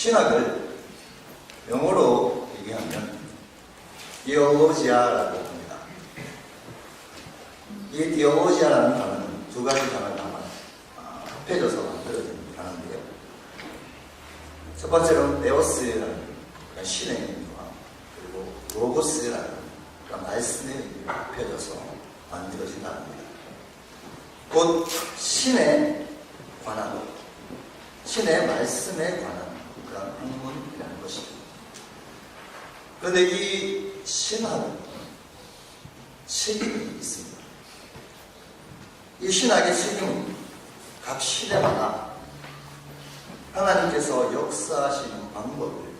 신학을 영어로 얘기하면 디올로지아라고 합니다. 이 디올로지아라는 단어는 두 가지 단어를 합해져서 만들어진 단어인데요. 첫 번째로는 데오스라는 신의 의미와 그리고 로고스라는 말씀의 의미가 합해져서 만들어진 단어입니다. 곧 신에 관한, 신의 말씀에 관한 그런 학문이라는 것이죠. 그런데 이 신학은 책임이 있습니다. 이 신학의 책임은 각 시대마다 하나님께서 역사하시는 방법을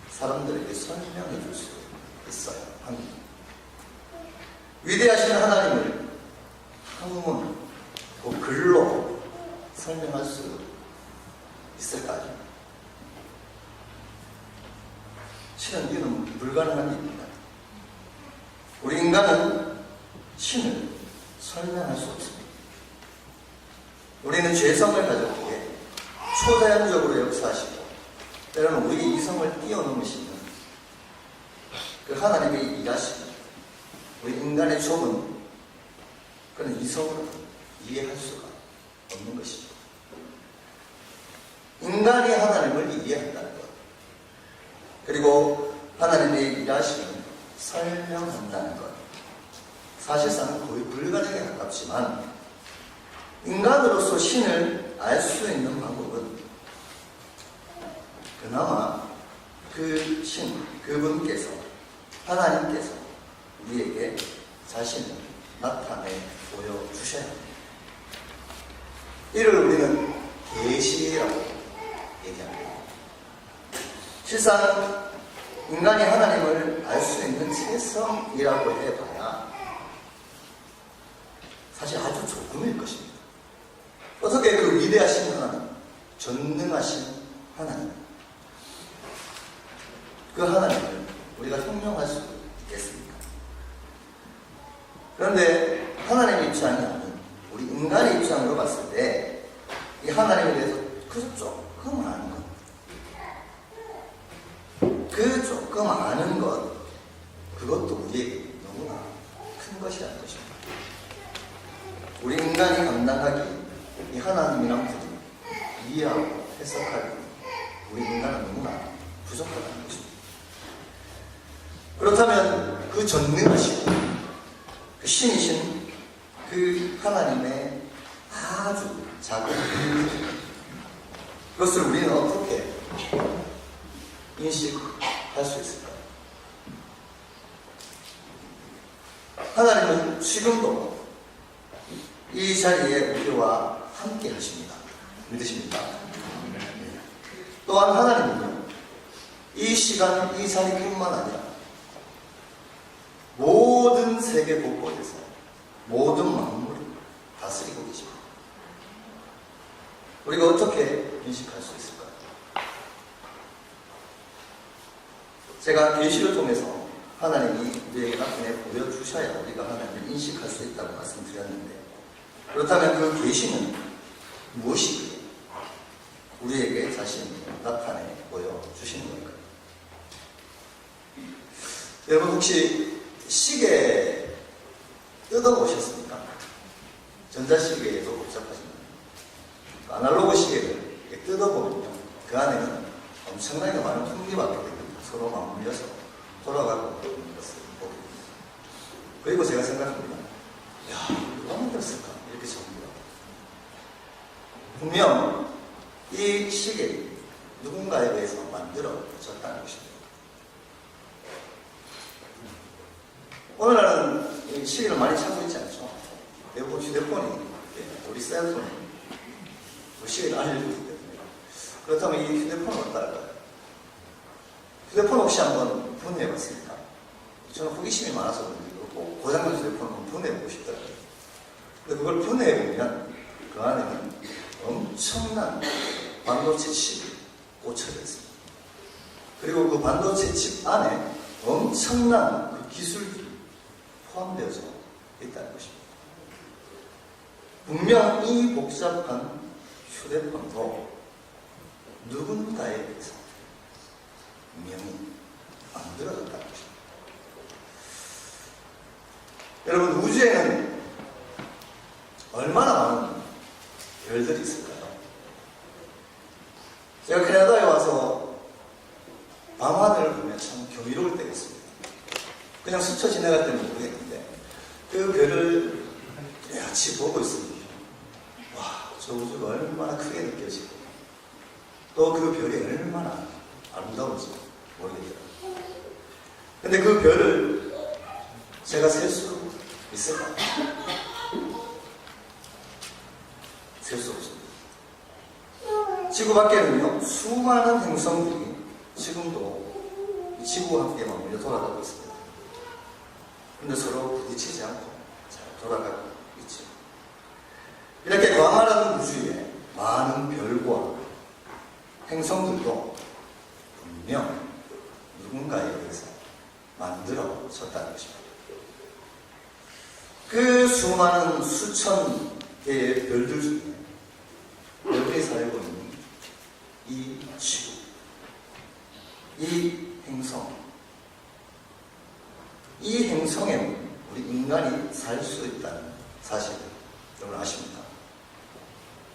사람들에게 설명해 줄 수 있어야 합니다. 위대하신 하나님을 학문, 그 글로 설명할 수 있을까요? 실은 이는 불가능한 일입니다. 우리 인간은 신을 설명할 수 없습니다. 우리는 죄성을 가졌기에 초자연적으로 역사하시고 때로는 우리 이성을 뛰어넘으시는 그 하나님의 일하시고 우리 인간의 좁은 그런 이성으로 이해할 수가 없는 것이죠. 인간이 하나님을 이해한다는 것, 그리고 하나님의 일하심을 설명한다는 것, 사실상 거의 불가능에 가깝지만 인간으로서 신을 알 수 있는 방법은 그나마 그 신, 그분께서, 하나님께서 우리에게 자신을 나타내 보여주셔야 합니다. 이를 우리는 계시라고 얘기합니다. 실상 인간이 하나님을 알 수 있는 최성이라고 해봐야 사실 아주 조금일 것입니다. 어떻게 그 위대하신 하나님, 전능하신 하나님, 그 하나님을 우리가 형용할 수 있겠습니까? 그런데 하나님의 입장이 아닌 우리 인간의 입장으로 봤을 때 이 하나님에 대해서 그 조금 아는 것, 그 조금 아는 것, 그것도 우리에게 너무나 큰 것이라는 것입니다. 우리 인간이 감당하기, 이 하나님이란 분을 이해하고 해석하기, 우리 인간은 너무나 부족하다는 것입니다. 그렇다면 그 전능하시고 그 신이신 그 하나님의 아주 작은 그것을 우리는 어떻게 인식할 수 있을까요? 하나님은 지금도 이 자리에 우리와 함께 하십니다. 믿으십니까? 또한 하나님은요, 이 시간, 이 자리뿐만 아니라 모든 세계 곳곳에서 모든 만물을 다스리고 계십니다. 우리가 어떻게 인식할 수 있을까요? 제가 계시를 통해서 하나님이 우리에게 나타내 보여주셔야 우리가 하나님을 인식할 수 있다고 말씀드렸는데, 그렇다면 그 계시는 무엇이기에 우리에게 자신을 나타내 보여주시는 걸까요? 여러분 혹시 시계 뜯어보셨습니까? 전자시계에도 복잡하지만 아날로그 시계를 뜯어보면요, 그 안에는 엄청나게 많은 풍미밖에 서로 맞물려서 돌아가고 있는 것을 보게 됩니다. 그리고 제가 생각합니다. 야, 누가 만들었을까? 이렇게 생각합니다. 분명 이 시계를 누군가에 의해서 만들어졌다는 것입니다. 오늘날은 이 시계를 많이 찾고 있지 않죠? 대부분 휴대폰이, 우리 셀폰이 시계를 알려주기 때문에. 그렇다면 이 휴대폰은 어떨까요? 휴대폰 혹시 한번 분해해봤습니까? 저는 호기심이 많아서 꼭 고장난 휴대폰을 분해해보고 싶더라고요. 근데 그걸 분해해보면 그 안에는 엄청난 반도체 칩이 꽂혀져 있습니다. 그리고 그 반도체 칩 안에 엄청난 그 기술들이 포함되어져 있다는 것입니다. 분명 이 복잡한 휴대폰도 누군가에 의해서 운명이 만들어졌다는 것입니다. 여러분, 우주에는 얼마나 많은 별들이 있을까요? 제가 캐나다에 와서 밤하늘을 보면 참 경이로울 때가 있습니다. 그냥 스쳐 지나갈 때는 모르겠는데 그 별을 같이 보고 있습니다. 와, 저 우주가 얼마나 크게 느껴지고 또 그 별이 얼마나 아름다운지 모르겠더라고요. 근데 그 별을 제가 셀 수 있을까요? 셀 수 없습니다. 지구 밖에는요, 수많은 행성들이 지금도 이 지구와 함께 맞물려 돌아가고 있습니다. 근데 서로 부딪히지 않고 잘 돌아가고 있죠. 이렇게 광활한 우주에 많은 별과 행성들도 분명 누군가에 의해서 만들어졌다는 것입니다. 그 수많은 수천 개의 별들 중에 별들이 살고 있는 이 지구, 이 행성, 이 행성에는 우리 인간이 살 수 있다는 사실을 여러분 아십니까?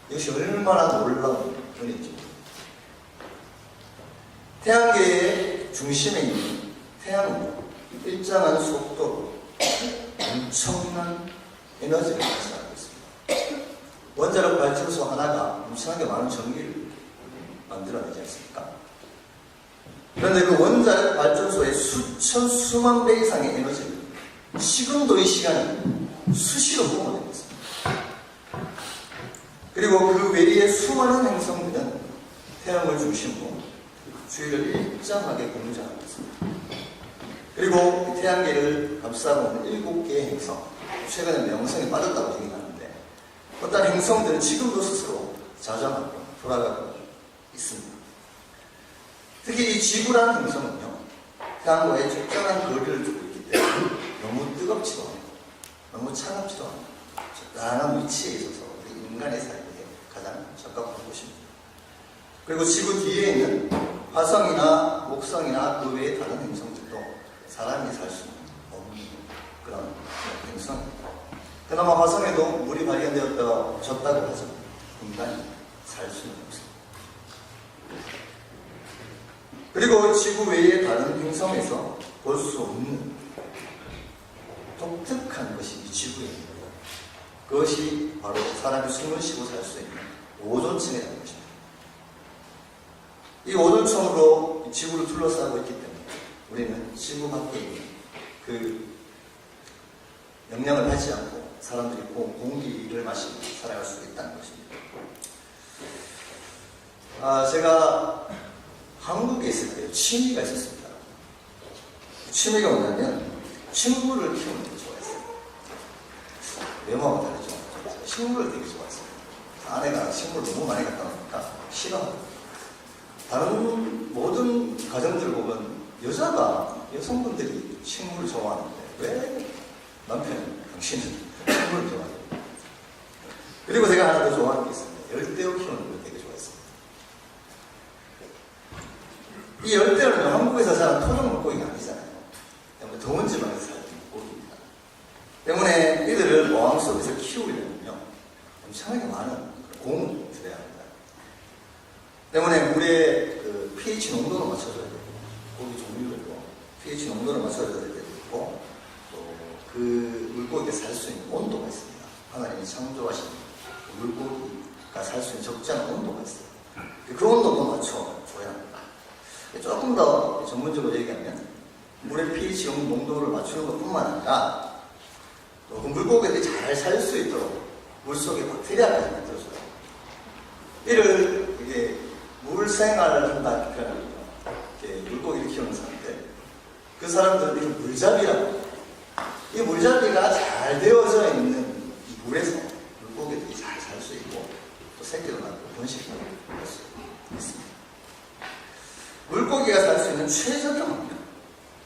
이것이 얼마나 놀라운 은혜입니다. 태양계의 중심에 있는 태양은 일정한 속도로 엄청난 에너지를 발생하고 있습니다. 원자력 발전소 하나가 엄청나게 많은 전기를 만들어내지 않습니까? 그런데 그 원자력 발전소의 수천 수만 배 이상의 에너지를 지금도 이 시간에 수시로 뿜어내고 있습니다. 그리고 그 외리의 수많은 행성들은 태양을 중심으로 주위를 일정하게 공전하고 있습니다. 그리고 태양계를 감싸고 있는 7개의 행성, 최근에 명성이 빠졌다고 얘기하는데 어떤 행성들은 지금도 스스로 자전하고 돌아가고 있습니다. 특히 이 지구라는 행성은요, 태양과의 적절한 거리를 두고 있기 때문에 너무 뜨겁지도 않고 너무 차갑지도 않고 적당한 위치에 있어서 우리 인간의 삶에 가장 적합한 곳입니다. 그리고 지구 뒤에 있는 화성이나 목성이나 그 외의 다른 행성들도 사람이 살 수 없는 그런 행성입니다. 그나마 화성에도 물이 발견되었다고 하죠. 인간이 살 수는 없습니다. 그리고 지구 외의 다른 행성에서 볼 수 없는 독특한 것이 이 지구입니다. 그것이 바로 사람이 숨을 쉬고 살 수 있는 오존층이라는 것입니다. 이 오존층으로 지구를 둘러싸고 있기 때문에 우리는 지구 밖에 있는 그 영향을 받지 않고 사람들이 공기를 마시고 살아갈 수 있다는 것입니다. 제가 한국에 있을 때 취미가 있었습니다. 취미가 뭐냐면 식물을 키우는 걸 좋아했어요. 외모하고 다르죠. 식물을 되게 좋아했어요. 아내가 식물을 너무 많이 갖다 놓으니까 싫어하고, 다른 모든 가정들 보면 여성분들이 식물을 좋아하는데 왜 남편은 당신은 식물을 좋아해요? 그리고 제가 하나 더 좋아하는 게 있습니다. 열대어 키우는 걸 되게 좋아했습니다. 이 열대어는 한국에서 자란 토종 물고기가 아니잖아요. 때문에 더운 지방에서 사는 물고기입니다. 때문에 이들을 어항 속에서 키우려면요, 엄청나게 많은 공을 들여야 합니다. 때문에 물의 그 pH 농도를 맞춰줘야 되고, 고기 종류별로 pH 농도를 맞춰줘야 되고, 또 그 물고기가 살 수 있는 온도가 있습니다. 하나님이 창조하신 물고기가 살 수 있는 적절한 온도가 있어요. 그 온도도 맞춰줘야 합니다. 조금 더 전문적으로 얘기하면 물의 pH 농도를 맞추는 것뿐만 아니라 또 그 물고기들이 잘 살 수 있도록 물속에 박테리아까지 만들어줘요. 이를 이게 물생활을 한다 이렇게 표현합니다. 물고기를 키우는 사람들, 그 사람들은 이렇게 물잡이라고 해요. 이 물잡이가 잘 되어져 있는 이 물에서 물고기들이 잘 살 수 있고 또 새끼도 낳고 번식도 할 수 있습니다. 물고기가 살 수 있는 최적의 환경,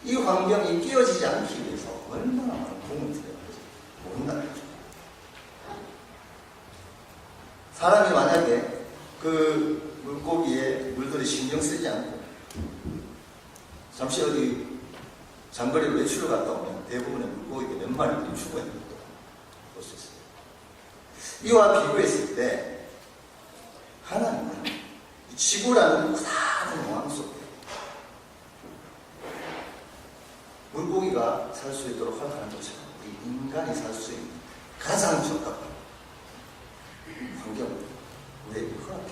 이 환경이 끼어지지 않기 위해서 얼마나 많은 공을 들여야 하는지 모른다는 거죠. 사람이 만약에 그 물고기에 물들이 신경 쓰지 않고 잠시 어디 장거리로 외출을 갔다 오면 대부분의 물고기가 몇 마리들이 죽어있는 것도 볼 수 있어요. 이와 비교했을 때 하나님은 이 지구라는 커다란 공항 속에 물고기가 살 수 있도록 허락하는 것처럼 우리 인간이 살 수 있는 가장 적합한 환경을 우리에게 허락해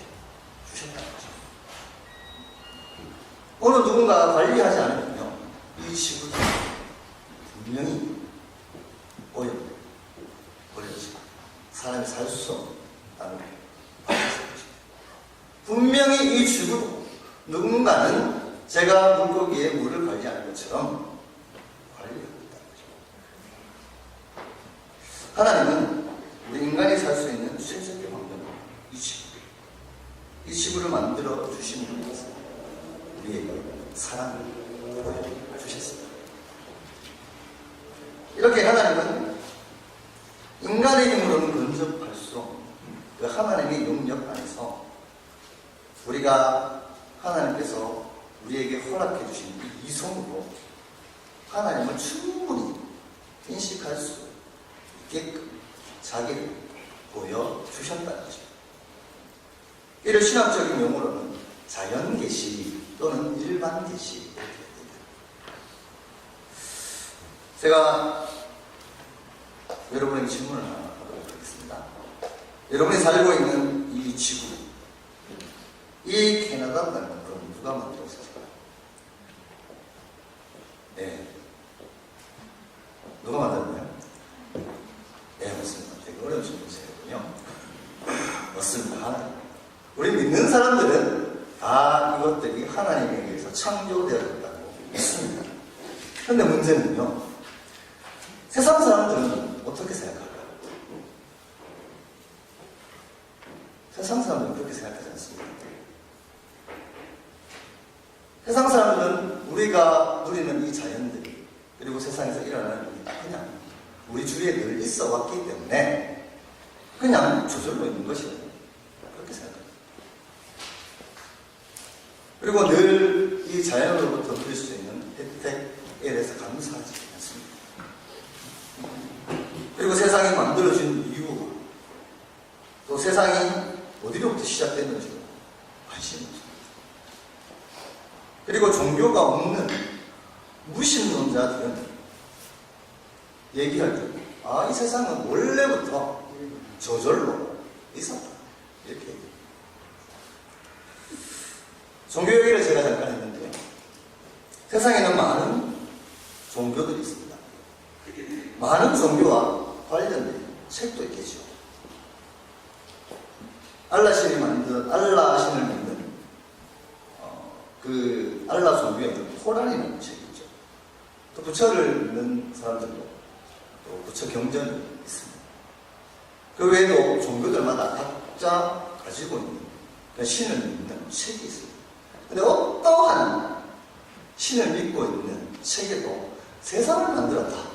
주셨다는 거죠. 어느 누군가 관리하지 않으면요, 이 지구는 분명히 어려워지고 사람이 살 수 없다는 말씀이죠. 분명히 이 지구도 누군가는 제가 물고기의 물을 관리하는 것처럼 관리하고 있다는 거죠. 하나님은 우리 인간이 살 수 있는 최적의 환경을 이 지구를 만들어 주신 분이어서 우리에게 사랑을 보여주셨습니다. 이렇게 하나님은 인간의 힘으로는 근접할 수 없는 그 하나님의 영역 안에서 우리가 하나님께서 우리에게 허락해 주신 이 이성으로 하나님을 충분히 인식할 수 있게끔 자기를 보여주셨다는 거죠. 이를 신학적인 용어로는 자연계시 또는 일반계시 이렇게 됩니다. 제가 여러분에게 질문을 하나 하도록 하겠습니다. 여러분이 살고 있는 이 지구, 이 캐나다라는 건 누가 만들었을까요? 네. 누가 만들었나요? 네, 맞습니다. 되게 어려운 질문이세요. 맞습니다. 하나님. 우리 믿는 사람들은 다 이것들이 하나님에 의해서 창조되었다고 믿습니다. 그런데 문제는요, 세상 사람들은 어떻게 생각할까요? 세상 사람들은 그렇게 생각하지 않습니다. 세상 사람들은 우리가 누리는 이 자연들, 그리고 세상에서 일어나는 일이 그냥 우리 주위에 늘 있어 왔기 때문에 그냥 저절로 있는 것이다, 그렇게 생각합니다. 그리고 늘 이 자연으로부터 누릴 수 있는 혜택에 대해서 감사하지 않습니다. 그리고 세상이 만들어진 이유, 또 세상이 어디로부터 시작됐는지 관심이 없습니다. 그리고 종교가 없는 무신론자들은 얘기할 때, 이 세상은 원래부터 저절로 있었다, 이렇게 얘기해요. 종교 얘기를 제가 잠깐 했는데요, 세상에는 많은 종교들이 있습니다. 많은 종교와 관련된 책도 있겠죠. 알라 신을 믿는 그 알라 종교에 있는 코란이라는 책이 있죠. 또 부처를 믿는 사람들도 또 부처 경전이 있습니다. 그 외에도 종교들마다 각자 가지고 있는 신을 믿는 책이 있습니다. 근데 어떠한 신을 믿고 있는 책에도 세상을 만들었다,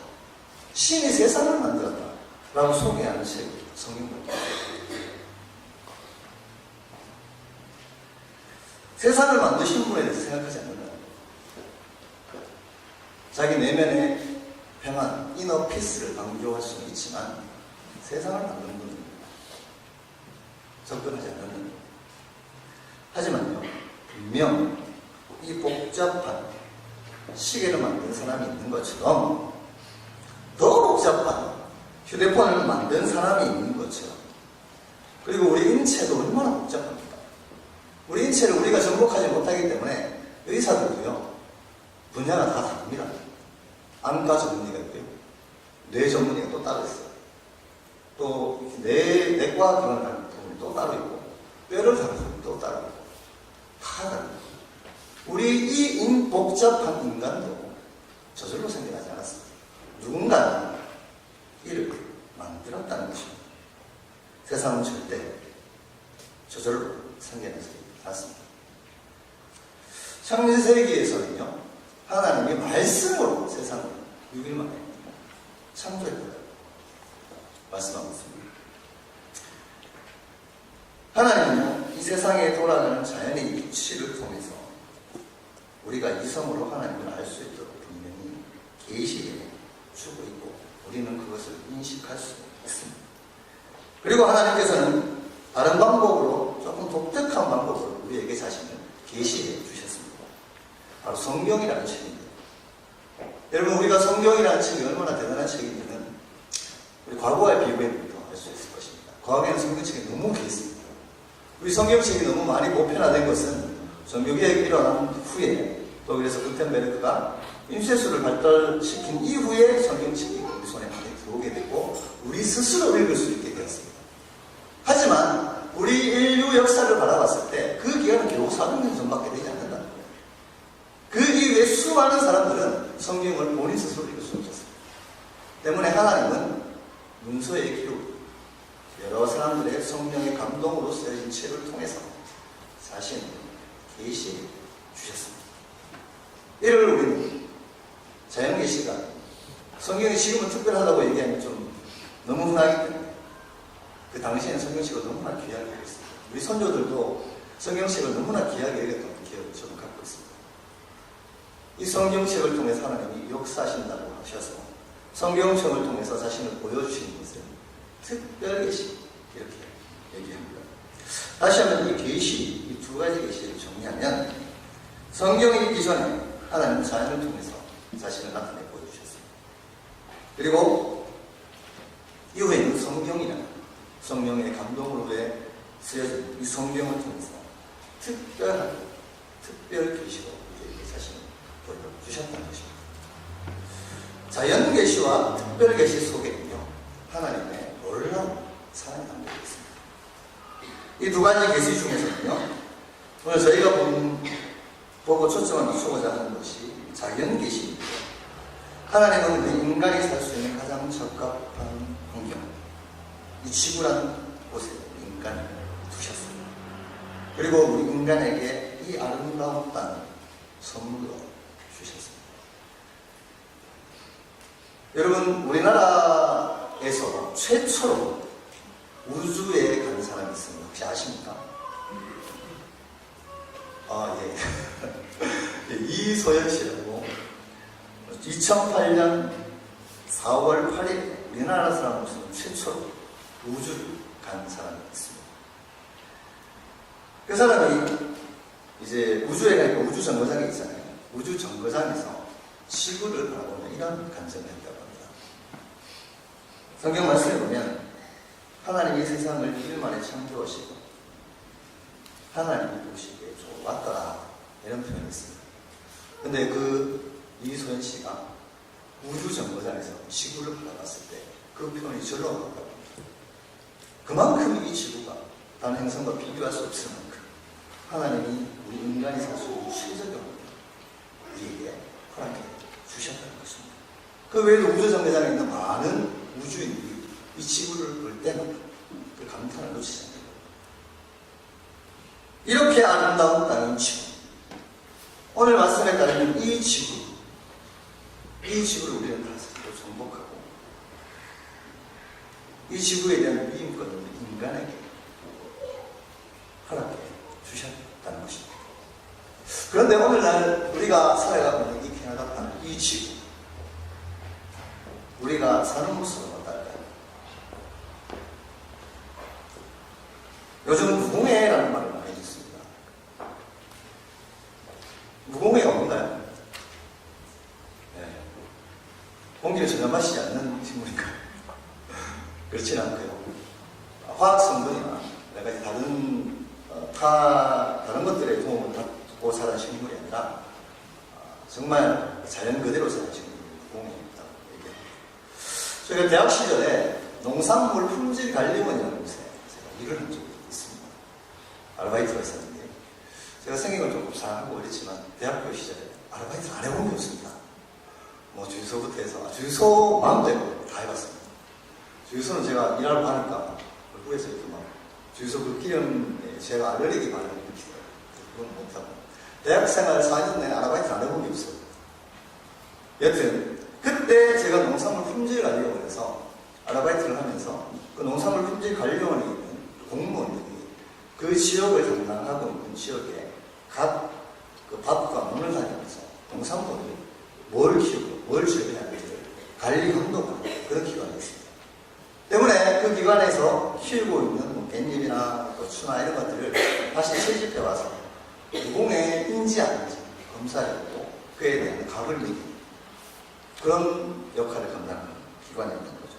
신이 세상을 만들었다 라고 소개하는 책이 성경입니다. 세상을 만드신 분에 대해서 생각하지 않는다. 자기 내면의 평안, 이너 피스를 강조할 수는 있지만 세상을 만든 분은 접근하지 않는. 하지만요, 분명 이 복잡한 시계를 만든 사람이 있는 것처럼, 더 복잡한 휴대폰을 만든 사람이 있는 것처럼, 그리고 우리 인체도 얼마나 복잡합니까? 우리 인체를 우리가 정복하지 못하기 때문에 의사들도요, 분야가 다 다릅니다. 안과 전문의가 있고요, 뇌 전문의가 또 따로 있어요. 또 내과 기관을 부분이 또 따로 있고, 뼈를 다루는 부분이 또 따로 있고, 다 다릅니다. 우리 이 복잡한 인간도 저절로 생겨나지 않았습니다. 누군가는 이를 만들었다는 것입니다. 세상은 절대 저절로 생겨나지 않습니다. 창세기에서는요, 하나님이 말씀으로 세상을 6일 만에 창조했다고 말씀하고 있습니다. 하나님은요, 이 세상에 돌아가는 자연의 이치를 통해서 우리가 이성으로 하나님을 알 수 있도록 분명히 계시해 주고 있고 우리는 그것을 인식할 수 있습니다. 그리고 하나님께서는 다른 방법으로 조금 독특한 방법으로 우리에게 자신을 계시해 주셨습니다. 바로 성경이라는 책입니다. 여러분, 우리가 성경이라는 책이 얼마나 대단한 책이냐면 우리 과거와 비교해보면 알 수 있을 것입니다. 과거에는 성경책이 너무 귀했습니다. 우리 성경책이 너무 많이 보편화된 것은 종교개혁이 일어난 후에 독일에서 구텐베르크가 인쇄술을 발달시킨 이후에 성경책이 우리 손에 많이 들어오게 되고 우리 스스로 읽을 수 있게 되었습니다. 하지만 우리 인류 역사를 바라봤을 때 그 기간은 겨우 400년 전밖에 되지 않는다는 거예요. 그 이후에 수많은 사람들은 성경을 본인 스스로 읽을 수 없었습니다. 때문에 하나님은 문서의 기록, 여러 사람들의 성령의 감동으로 쓰여진 책을 통해서 자신을 계시해 주셨습니다. 이를 우리는 자연계시가 성경이 지금은 특별하다고 얘기하면 좀 너무 흔하기 때문에 그 당시에는 성경책을 너무나 귀하게 여겼습니다. 우리 선조들도 성경책을 너무나 귀하게 여겼던 기억을 저는 갖고 있습니다. 이 성경책을 통해서 하나님이 역사하신다고 하셔서 성경책을 통해서 자신을 보여주시는 것은 특별 계시 이렇게 얘기합니다. 다시 한번 이 계시, 이 두 가지 계시를 정리하면 성경이 있기 전에 하나님은 자연을 통해서 자신을 나타내 보여주셨습니다. 그리고 이후에는 성경이라는 성령의 감동으로 쓰여진 이 성경을 통해서 특별 계시로 우리에게 자신을 보여주셨다는 것입니다. 자연 계시와 특별 계시 속에는요 하나님의 놀라운 사랑이 담겨 있습니다. 이 두 가지 계시 중에서는요 오늘 저희가 보고 초점을 맞추고자 하는 것이 자연 계시입니다. 하나님은 인간이 살 수 있는 가장 적합한 환경, 이 지구라는 곳에 인간을 두셨습니다. 그리고 우리 인간에게 이 아름다운 땅을 선물로 주셨습니다. 여러분, 우리나라에서 최초로 우주에 간 사람이 있습니다. 혹시 아십니까? 예. 이소연 씨라고 2008년 4월 8일 우리나라 사람으로서는 최초로 우주를 간 사람이 있습니다. 그 사람이 이제 우주에 가니까 우주 정거장이 있잖아요. 우주 정거장에서 지구를 바라보는 이런 감정을 했다고 합니다. 성경 말씀에 보면 하나님이 세상을 일만에 창조하시고 하나님이 보시기에 좋았더라 이런 표현이 있습니다. 근데 그 이소연 씨가 우주 정거장에서 지구를 바라봤을 때 그 표현이 절로 와닿다고 합니다. 그만큼 이 지구가 다른 행성과 비교할 수 없을 만큼 하나님이 우리 인간이 살 수 있는 최적의 환경을 우리에게 허락해 주셨다는 것입니다. 그 외에도 우주 정거장에 있는 많은 우주인들이 이 지구를 볼 때마다 그 감탄을 놓치지 않는 거예요. 이렇게 아름다운 땅인 지구, 오늘 말씀에 따르면 이 지구를 우리는 다스리고 정복하고 이 지구에 대한 위임권을 인간에게 허락해 주셨다는 것입니다. 그런데 오늘날 우리가 살아가고 있는 이 캐나다 땅, 이 지구, 우리가 사는 모습은 어떨까요? 요즘 무공해라는 말을 많이 듣습니다. 무공해가 뭔가요? 네. 공기를 전혀 마시지 않는 식물인가요? 그렇진 않고요. 화학 성분이나 여러 가지 다른 것들의 도움을 받고 사는 식물이 아니라 정말 자연 그대로 사는 식물이 무공해입니다. 저희가 대학 시절에 농산물 품질 관리원이라는 곳에 제가 일을 한 적이 있습니다. 아르바이트가 있었는데 제가 생각을 좀 곱상하고 그랬지만 대학교 시절에 아르바이트를 안 해본 게 없습니다. 뭐 주유소부터 해서 주유소 마음대로 다 해봤습니다. 주유소는 제가 일하러 가니까 얼굴에서 이렇게 막 주유소 그 기름에 제가 알레르기 반응을 일으키더라고요. 그건 못하고 대학 생활 4년 내내 아르바이트 안 해본 게 없어요. 여튼 그때 제가 농산물 품질 관리원에서 아르바이트를 하면서 그 농산물 품질 관리원에 있는 공무원들이 그 지역을 담당하고 있는 지역에 각 그 밥과 문을 다니면서 농산물을 뭘 키우고 뭘 재배하는지를 관리 감독하는 그런 기관이 있습니다. 때문에 그 기관에서 키우고 있는 뭐 깻잎이나 고추나 이런 것들을 다시 채집해 와서 무공에 인지하는지 검사해보고 그에 대한 값을 매기는 그런 역할을 감당하는 기관이 있는 거죠.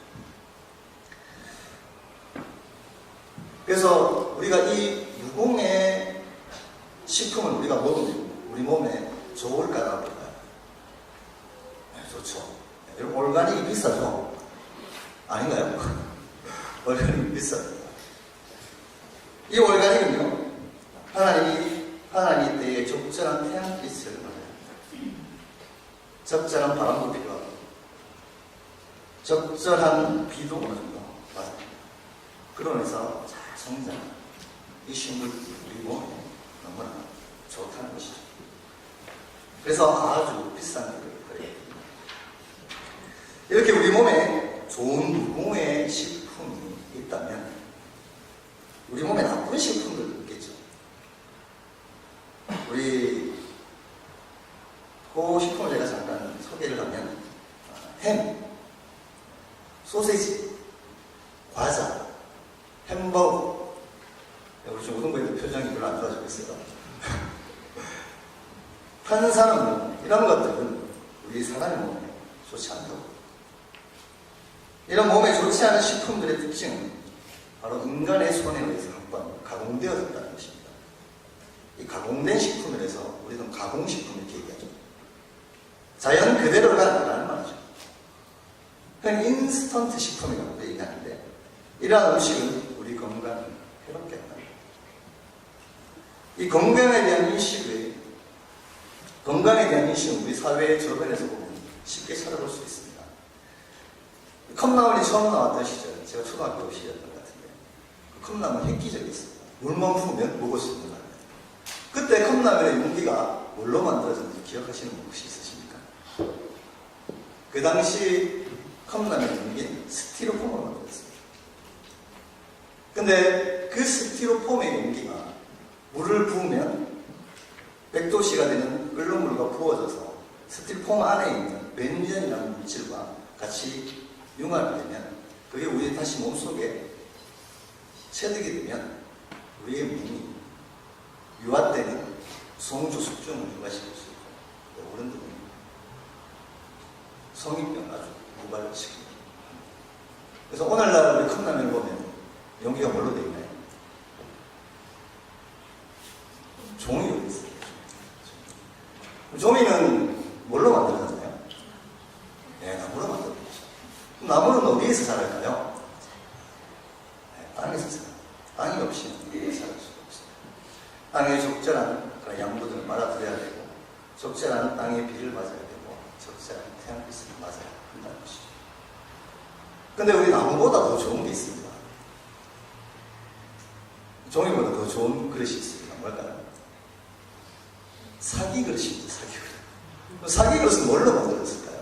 그래서 우리가 이 무공의 식품을 우리가 먹으면 우리 몸에 좋을까요? 네, 좋죠. 여러분, 올가닉이 비싸죠? 아닌가요? 올가닉이 비쌉니다. 이 올가닉은요, 하나님 때에 적절한 태양빛을 받아요. 적절한 바람도 필요하고, 적절한 비도 어느 정도 맞아요. 그러면서 잘 성장하는 이 식물이 우리 몸에 너무나 좋다는 것이죠. 그래서 아주 비싼 것을 그래요. 이렇게 우리 몸에 좋은 무공의 식품이 있다면 우리 몸에 나쁜 식품들도 있겠죠. 우리 그 식품을 제가 잠깐 소개를 하면 햄, 소세지, 과자, 햄버거. 우리 지금 우동부의 표정이 별로 안 좋아지고 있어요. 탄산음료, 이런 것들은 우리 사람의 몸에 좋지 않다고. 이런 몸에 좋지 않은 식품들의 특징은 바로 인간의 손에 의해서 한번 가공되어졌다는 것입니다. 이 가공된 식품에 대해서 우리는 가공식품 이렇게 얘기하죠. 자연 그대로가 아니라는 말이죠. 그냥 인스턴트 식품이라고 얘기하는데 이러한 음식은 우리 건강을 해롭게 합니다. 이 건강에 대한 인식은 우리 사회의 저변에서 보면 쉽게 찾아볼 수 있습니다. 컵라면이 처음 나왔던 시절, 제가 초등학교 시절이었던 것 같은데 그 컵라면 획기적이 있습니다. 물만 부으면 먹을 수 있는 라면. 그때 컵라면의 용기가 뭘로 만들어졌는지 기억하시는 분 혹시 있으십니까? 그 당시 컵라면 용기는 스티로폼으로 만들었습니다. 근데 그 스티로폼의 용기가 물을 부으면 100도씨가 되는 끓는 물과 부어져서 스티로폼 안에 있는 벤젠이라는 물질과 같이 융합이 되면 그게 우리 다시 몸속에 체득이 되면 우리의 몸이 유화되는 성조 숙종을 유발시킬 수 있고 어른들은 성인병 아주 유발시킵니다. 그래서 오늘날 우리 컵라면을 보면 용기가 뭘로 되어 있나요? 종이로 되어 있어요. 종이는 뭘로 만들어졌나요? 네, 나무로 만들어졌죠. 나무는 어디에서 자랄까요? 네, 땅에서 자라요. 땅이 없이는 자랄 수가 없어요. 땅에 적절한 그런 양분을 말아들여야 되고 적절한 땅의 비를 맞아야 되고 적절한 태양빛을 맞아야 한다는 것이죠. 근데 우리 나무보다 더 좋은 게 있습니다. 종이보다 더 좋은 그릇이 있습니다. 뭘까요? 사기 그릇입니다. 사기 그릇. 사기 그릇은 뭘로 만들었을까요?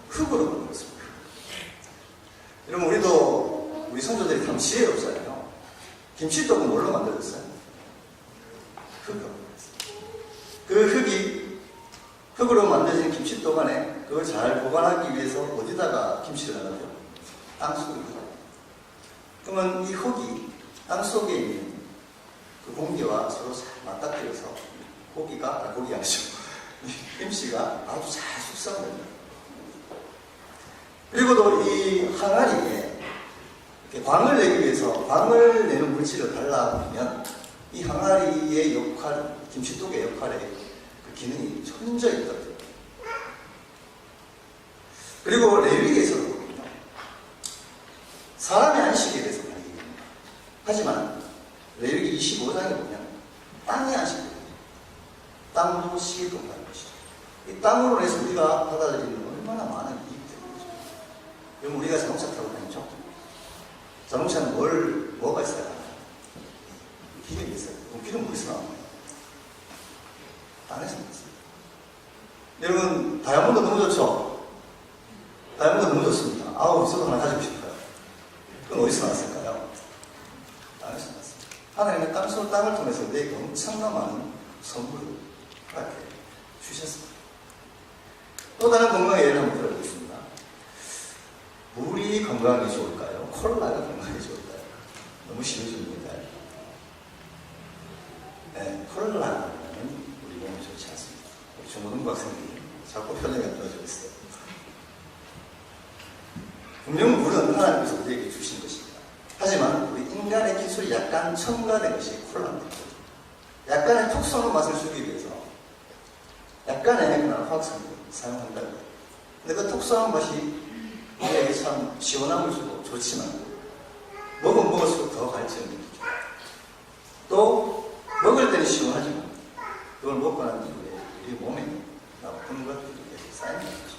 흙으로 만들었습니다. 여러분, 우리도 우리 선조들이 참 지혜롭잖아요. 김치떡은 뭘로 만들었어요? 흙으로. 그 흙으로 만들어진 김치떡 안에 그걸 잘 보관하기 위해서 어디다가 김치를 넣어요? 땅속에 넣어요. 그러면 이 흙이 땅속에 있는 그 공기와 서로 잘 맞닥뜨려서 고기가 아니죠. 김치가 아주 잘 숙성됩니다. 그리고 또 이 항아리에 이렇게 광을 내기 위해서 광을 내는 물질을 발라보면 이 항아리의 역할, 김치떡의 역할에 그 기능이 천저히 있거든요. 그리고 레위기에서도 보면요, 사람의 안식에 대해서 많이 얘기합니다. 하지만 레위기 25장에 보면 땅의 안식이거든요. 땅도 식일 건다는 것이죠. 이 땅으로 해서 우리가 받아들이는 얼마나 많은 이익들이죠. 그럼 우리가 자동차 타고 다니죠? 자동차는 뭐가 있어야 하나요? 기름이 있어요. 그럼 기름 어디서 나와요? 땅에서 나왔습니다. 여러분, 다이아몬드 너무 좋죠? 다이아몬드 너무 좋습니다. 저도 하나 가지고 싶어요. 그건 어디서 나왔을까요? 땅에서 나왔습니다. 하나님의 땅을 통해서 우리에게 엄청난 많은 선물을 이렇게 주셨습니다. 또 다른 건강의 예를 한번 들어보겠습니다. 물이 건강하게 좋을까요? 콜라가 건강하게 좋을까요? 너무 쉬운 질문입니다. 네, 콜라는 우리 몸에 좋지 않습니다. 중고등부 학생들이 자꾸 편하게 안 도와주고 있어요. 분명 물은 하나님께서 우리에게 주신 것입니다. 하지만 우리 인간의 기술이 약간 첨가된 것이 콜라입니다. 약간의 톡 쏘는 맛을 주기 위해서 약간의 그런 화학성분을 사용한다고 해요. 근데 그 톡 쏘는 맛이 우리에게 참 시원함을 주고 좋지만 먹으면 먹을수록 더 갈증을 느끼죠. 또 먹을 때는 시원하지만 그걸 먹고 난 이후에 우리 몸에 나쁜 것들이 계속 쌓이는 거죠.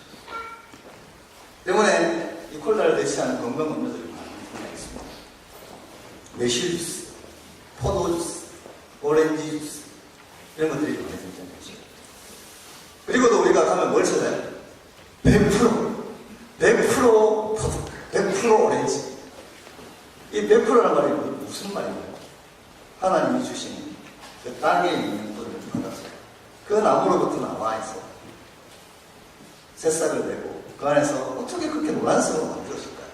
때문에 이 콜라를 대체하는 건강 음료들이 많이 있습니다. 매실 주스, 포도 주스, 오렌지 주스 이런 것들이 많이 등장하죠. 그리고 또 우리가 가면 뭘 찾아요? 100% 포도, 100% 오렌지. 이 100%라는 말이 무슨 말인가요? 하나님이 주신 그 땅에 있는 것을 받아서 그 나무로부터 나와 있어 새싹을 내고 그 안에서 어떻게 그렇게 노란색으로 만들어질까요?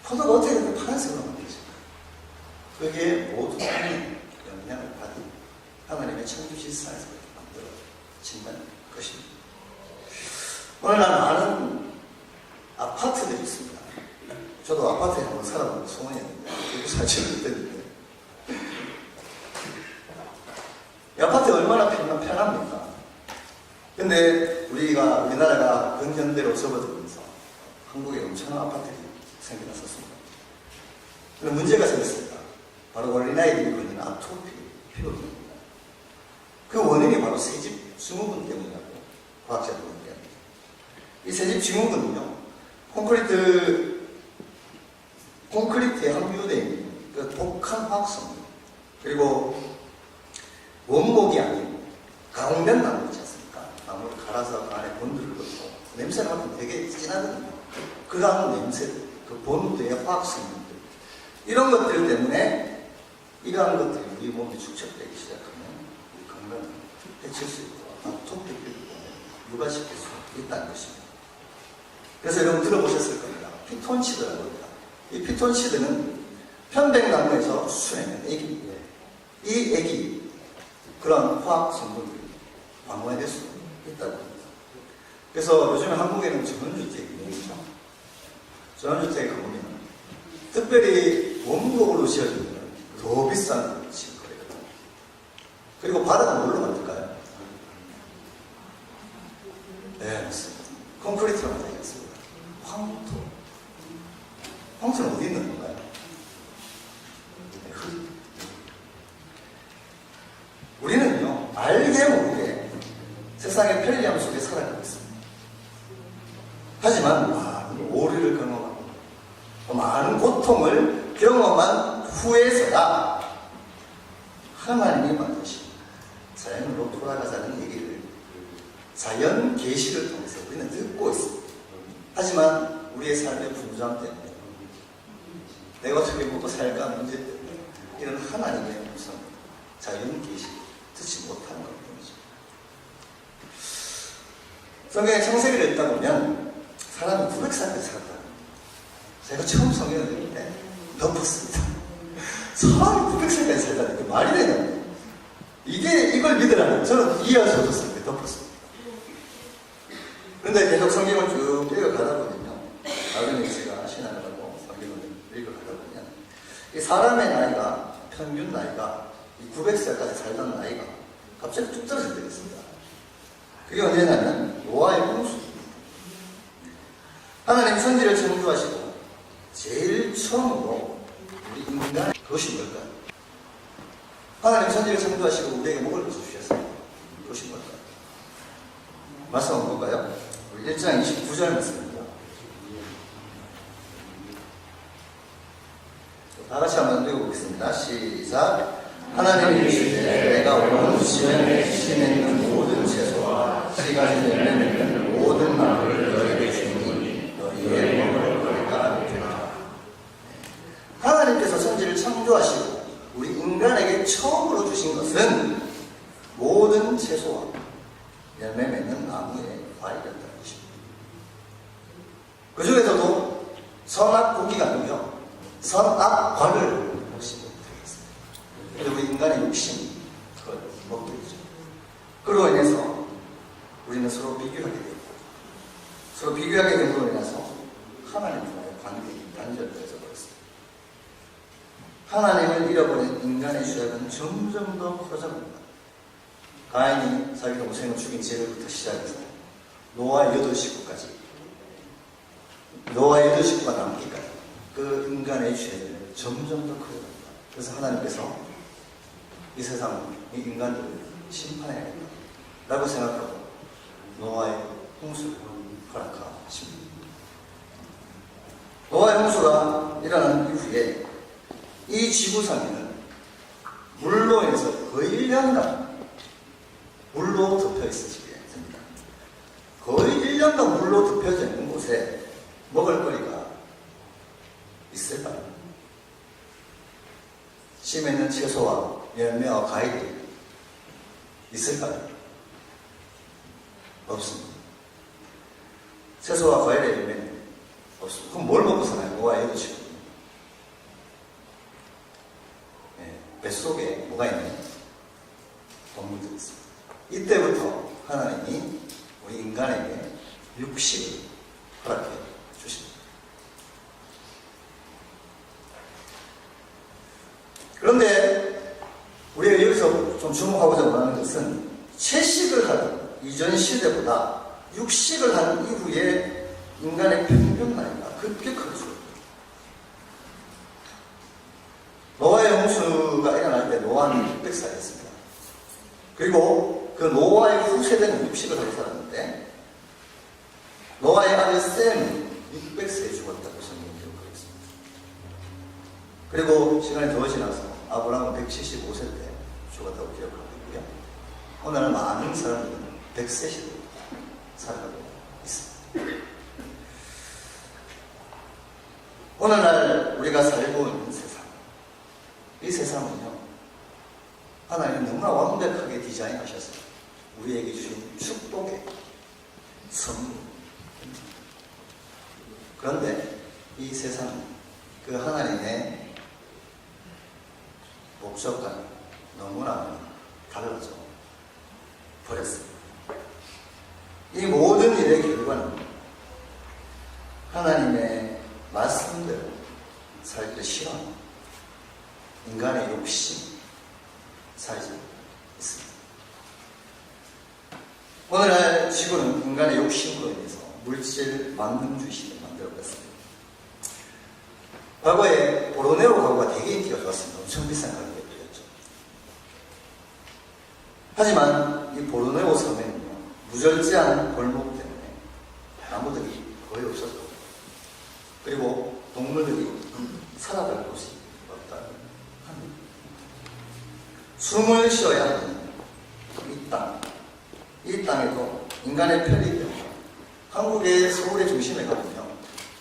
포도가 어떻게 그렇게 파란색으로 만들어질까요? 그게 모두 땅에 영향을 받은 하나님의 창조 질서에서 그렇게 만들어진다는 것입니다. 오늘 난 많은 아파트들이 있습니다. 저도 아파트에 한번 살아보고 소원이었는데 그리고 사실은 못했는데 이 아파트 얼마나 편합니까? 근데 우리나라가 근현대로 접어들면서 한국에 엄청난 아파트들이 생겨났었습니다. 그런 문제가 생겼습니다. 바로 어린아이들이 걸리는 아토피 피로입니다. 그 원인이 바로 새집 증후군 때문이라고 과학자들은 얘기합니다. 이 새집 증후군은요, 콘크리트에 함유되어 있는 그 독한 화학성 그리고 원목이 아닌 가공된 나무 있지 않습니까? 나무를 갈아서 그 안에 본드를 넣고 냄새가 맡으면 되게 진하거든요. 그러한 냄새, 그 본드의 화학성분들 이런 것들 때문에 이러한 것들이 우리 몸에 축적되기 시작하면 우리 건강을 해칠 수 있고 아토피를 유발시킬 수 있다는 것입니다. 그래서 여러분 들어보셨을 겁니다. 피톤치드라고 합니다. 이 피톤치드는 편백나무에서 수출해낸 액입니다. 이 액이 그런 화학 성분들이 방어해낼 수 있다고 합니다. 그래서 요즘에 한국에는 전원주택이 있죠. 전원주택에 가보면 특별히 원목으로 지어지면 더 비싼 집 거래거든요. 그리고 바닥은 뭘로 만들까요? 네, 맞습니다. 콘크리트로 만들지 않습니다. 황토. 황토는 어디 있는 건가요? 흙. 우리는요, 알게 모르게 세상의 편리함 속에 살아가고 있습니다. 하지만 오류를 경험하고 많은 고통을 경험한 후에서야 하나님이 만드신 자연으로 돌아가자는 얘기를 자연 계시를 통해서 우리는 듣고 있습니다. 하지만 우리의 삶의 분주함 때문에 내가 어떻게 먹고 살까 문제 때문에 이런 하나님의 음성, 자연 계시 듣지 못하는 것 뿐이죠. 성경의 창세기를 읽다 보면 사람이 900살까지 살았다. 제가 처음 성경을 읽을 때 덮었습니다. 사람이 900살까지 살다니 그 말이 되냐고. 이걸 믿으라면 저는 이해할 수 없었을 때 덮었습니다. 그런데 계속 성경을 쭉 읽어가다 보면요. 나중에 제가 신앙을 하고 성경을 읽어가다 보면 이 사람의 나이가, 평균 나이가 900살까지 살던 나이가 갑자기 뚝 떨어질 때가 있습니다. 그게 언제냐면 노아의 홍수입니다. 하나님 천지를 창조하시고 제일 처음으로 우리 인간의 그것이 뭘까요? 하나님 천지를 창조하시고 우리에게 먹을 것을 주셨어요. 그것이 뭘까요? 말씀 한번 볼까요? 우리 1장 29절 말씀입니다. 다 같이 한번 읽어보겠습니다. 시작. 하나님이 이르시되 내가 온 지면에 있는 모든 채소와 씨가지 열매맺는 모든 나무를 너희에게 주니 너희의 먹을 거리가 되리라. 하나님께서 천지를 창조하시고 인간에게 처음으로 주신 것은 모든 채소와 열매 맺는 나무의 과일이었다는 것입니다. 그 중에서도 선악고기가 아니며 선악과를 먹시고 되겠습니다. 그리고 인간의 욕심이 그걸 먹게 되죠. 그로 인해서 우리는 서로 비교하게 되고, 서로 비교하게 됨으로 인해서 하나님과의 관계가 단절되어져 버렸습니다. 하나님을 잃어버린 인간의 죄악은 점점 더 커져갑니다. 가인이 자기 동생을 죽인 죄부터 시작해서 노아의 8식구까지, 노아의 8식구가 남기까지 그 인간의 죄를 점점 더 커져갑니다. 그래서 하나님께서 이 세상, 이 인간들을 심판해야겠다 라고 생각하고 노아의 홍수를 허락하십니다. 노아의 홍수가 일어난 이후에 이 지구상에는 물로 인해서 거의 1년간 물로 덮여 있어지게 됩니다. 거의 1년간 물로 덮여져 있는 곳에 먹을거리가 있을까요? 심에 있는 채소와 열매와 과일이 있을까요? 없습니다. 채소와 과일의 열매는 없습니다. 그럼 뭘 먹고 사나요? 노아의 8식구. 뱃속에 뭐가 있나요? 동물들이 있습니다. 이때부터 하나님이 우리 인간에게 육식을 허락해 주십니다. 그런데 우리가 여기서 좀 주목하고자 원하는 것은 채식을 하던 이전 시대보다 육식을 한 이후에 인간의 평균 나이가 급격하게 줄었다. 노아의 홍수가 일어날 때 노아는 600살이었습니다. 그리고 그 노아의 후세대는 육식을 하고 살았는데 노아의 아들 셈은 600세에 죽었다고 성경이 기록하고 있습니다. 그리고 시간이 더 지나서 아브라함은 175세 때 죽었다고 기록하고 있고요. 오늘 많은 사람들은 100세 시대에 살아가고 있습니다. 오늘날 우리가 살고 있는 세상, 이 세상은요, 하나님이 너무나 완벽하게 디자인하셔서 우리에게 주신 축복의 선물입니다. 그런데 이 세상은 그 하나님의 목적과 너무나 달라져 버렸습니다. 이 모든 일의 결과는 하나님의 말씀대로 살기를 싫어하는 인간의 욕심, 살지 있습니다. 오늘날 지구는 인간의 욕심으로 인해서 물질 만능주의 시대를 만들어버렸습니다. 과거에 보로네오 가구가 되게 인기가 좋았습니다. 엄청 비싼 가격에 팔렸죠. 하지만 이 보로네오 섬에는요, 무절제한 골목 때문에 나무들이 거의 없어졌고, 그리고 동물들이 살아갈 곳이 없다는 합니다. 숨을 쉬어야 하는 이 땅에도 인간의 편리 때문에 한국의 서울의 중심에 가면요,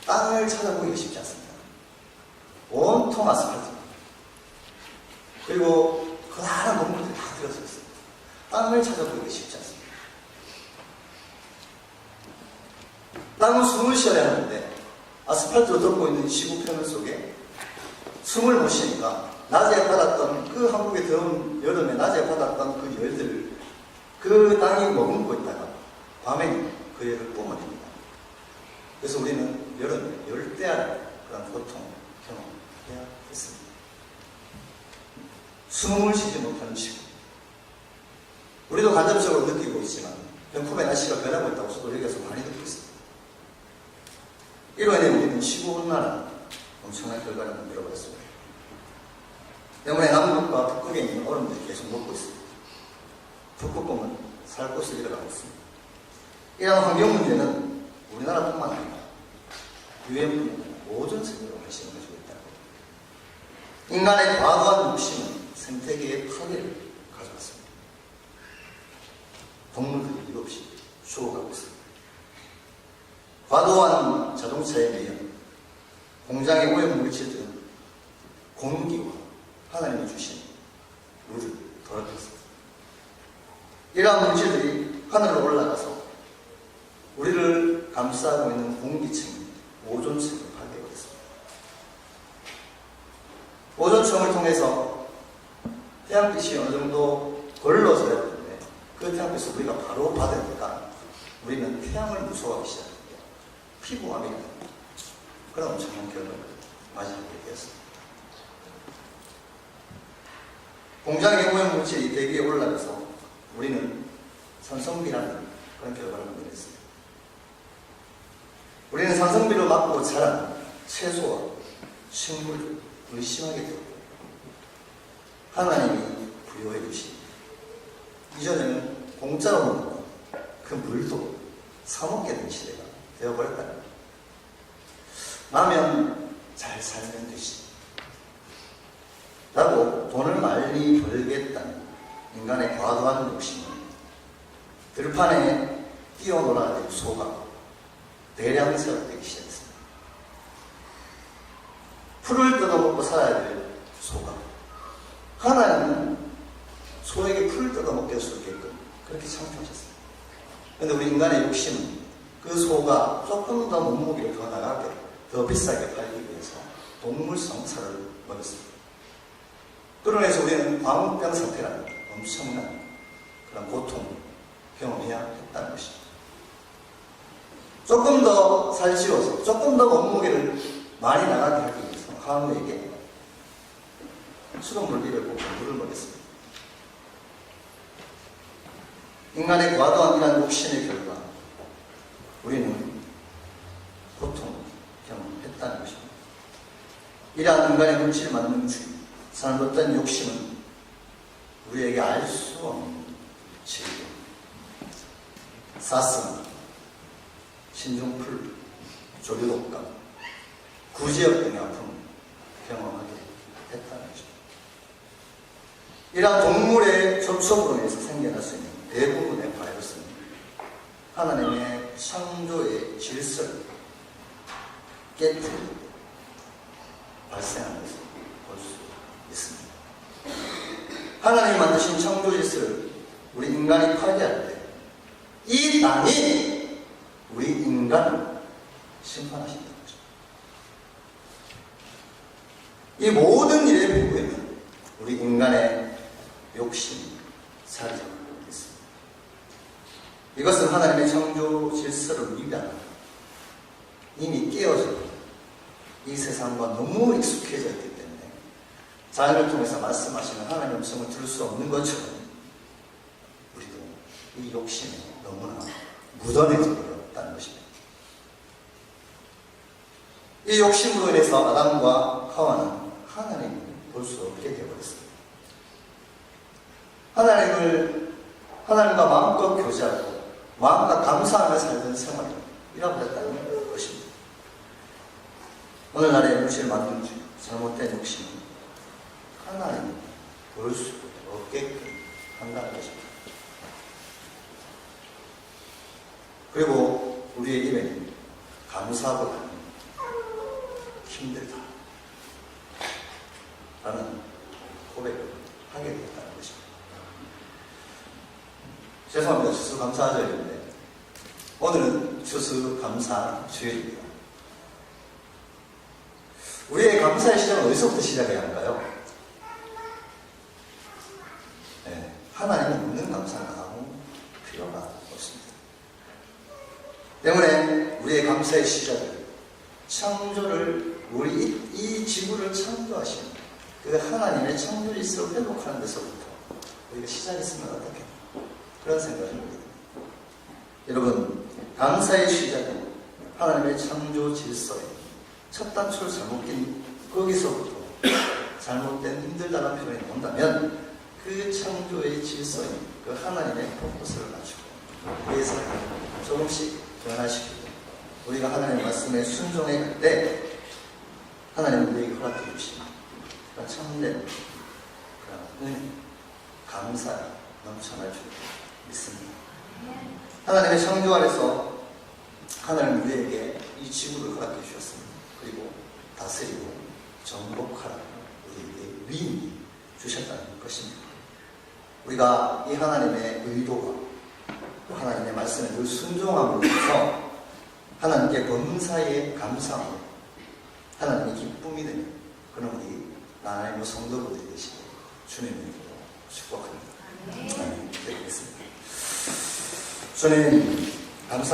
땅을 찾아보기가 쉽지 않습니다. 온통 아스팔트, 그리고 커다란 동물들이 다 들어서 있습니다. 땅을 찾아보기가 쉽지 않습니다. 땅은 숨을 쉬어야 하는데 아스팔트로 덮고 있는 지구 표면 속에 숨을 못 쉬니까 낮에 받았던 그 한국의 더운 여름에 낮에 받았던 그 열들을 그 땅이 머금고 있다가 밤에 그 열을 뿜어냅니다. 그래서 우리는 여름에 열대야의 그런 고통을 경험해야 했습니다. 숨을 쉬지 못하는 지구. 우리도 간접적으로 느끼고 있지만 밴쿠버의 날씨가 변하고 있다고 저도 여기서 많이 느끼고 있습니다. 이로 인해 우리는 지구온난화는 엄청난 결과를 만들어버렸습니다. 때문에 남극과 북극에 있는 얼음들이 계속 녹고 있습니다. 북극곰은 살 곳을 잃어가고 있습니다. 이러한 환경 문제는 우리나라뿐만 아니라 유엔뿐만 아니라 모든 세계로 관심을 가지고 있다. 인간의 과도한 욕심은 생태계의 파괴를 가져왔습니다. 동물들이 이유 없이 죽어가고 있습니다. 과도한 자동차에 의한 공장의 오염물질들은 공기와 하나님이 주신 우리를 더럽혔습니다. 이러한 물질들이 하늘로 올라가서 우리를 감싸고 있는 공기층, 오존층을 파괴해버렸습니다. 오존층을 통해서 태양빛이 어느 정도 걸러져야 되는데 그 태양빛을 우리가 바로 받으니까 우리는 태양을 무서워하기 시작합니다. 피부암이 됩니다. 그런 엄청난 결과를 맞이하게 되었습니다. 공장의 오염물질이 대기에 올라가서 우리는 산성비라는 그런 결과를 만들었습니다. 우리는 산성비로 맞고 자란 채소와 식물을 의심하게 되었고 하나님이 부여해 주신 이전에는 공짜로 먹는 그 물도 사먹게 된 시대가 되어버렸다는 거예요. 나면 잘 살면 되지 라고 돈을 많이 벌겠다는 인간의 과도한 욕심은 들판에 뛰어놀아야 될 소가 대량 세워되기 시작했습니다. 풀을 뜯어먹고 살아야 될 소가 하나님은 소에게 풀을 뜯어먹게 할 수 있게끔 그렇게 창조하셨습니다. 그런데 우리 인간의 욕심은 그 소가 조금 더 몸무게를 더 나가게 더 비싸게 팔기 위해서 동물성 살을 먹였습니다. 그러면서 우리는 광우병 상태라는 엄청난 그런 고통을 경험해야 했다는 것입니다. 조금 더 살찌워서 조금 더 몸무게를 많이 나가게 하기 위해서 광우에게 수돗물비를 꽂고 물을 먹였습니다. 인간의 과도한 이러한 욕심의 결과 우리는 고통을 경험했다는 것입니다. 이러한 인간의 물질 만능주의, 잘못된 욕심은 우리에게 알 수 없는 질병, 사스나, 신종플루, 조류독감, 구제역 등의 아픔을 경험하게 했다는 것입니다. 이러한 동물의 접촉으로 인해서 생겨날 수 있는 대부분의 바이러스는 하나님의 창조의 질서를 깨뜨리고 발생하는 것을 볼 수 있습니다. 하나님이 만드신 창조 질서를 우리 인간이 파괴할 때 이 땅이 우리 인간을 심판하신다는 거죠. 이 모든 일의 배후에는 우리 인간의 욕심이 자리 잡고 있습니다. 이것은 하나님의 창조 질서를 위배하는 이미 깨어져 이 세상과 너무 익숙해져 있기 때문에 자연을 통해서 말씀하시는 하나님의 음성을 들을 수 없는 것처럼 우리도 이 욕심에 너무나 묻어내져 버렸다는 것입니다. 이 욕심으로 인해서 아담과 하와는 하나님을 볼 수 없게 되어버렸습니다. 하나님과 마음껏 교제하고 마음과 감사하며 살던 생활을 잃어버렸다는 것입니다. 오늘날의 물질 만능주의, 잘못된 욕심은 하나님을 볼 수 없게끔 한다는 것입니다. 그리고 우리의 입에는 감사보다는 힘들다 라는 고백을 하게 되었다는 것입니다. 죄송합니다. 추수감사절인데 오늘은 추수감사주일입니다. 우리의 감사의 시작은 어디서부터 시작해야 할까요? 네, 하나님은 없는 감사가 아무 필요가 없습니다. 때문에 우리의 감사의 시작을 창조를 우리 이 지구를 창조하신 그 하나님의 창조 질서를 회복하는 데서부터 우리가 시작했으면 어떻게 그런 생각을 합니다. 여러분, 감사의 시작은 하나님의 창조 질서에 첫 단추를 잘못 낀 거기서부터 잘못된 힘들다는 표현이 나온다면 그 창조의 질서인 그 하나님의 포커스를 맞추고 위에서 조금씩 변화시키고 우리가 하나님의 말씀에 순종해 갈 때 하나님은 우리에게 허락해 주신 그런 참된 그런 은혜, 감사가 넘쳐날 줄 믿습니다. 하나님의 창조 안에서 하나님은 우리에게 이 지구를 허락해 주셨습니다. 그리고 다스리고 정복하라고 우리에게 위임이 주셨다는 것입니다. 우리가 이 하나님의 의도가 또 하나님의 말씀에 늘 순종함으로 해서 하나님께 범사에 감사하고 하나님의 기쁨이 되는 그런 우리 하나님의 성도들이 되시길 주님의 이름으로 축복합니다. 아멘. 기도하겠습니다. 주님 감사.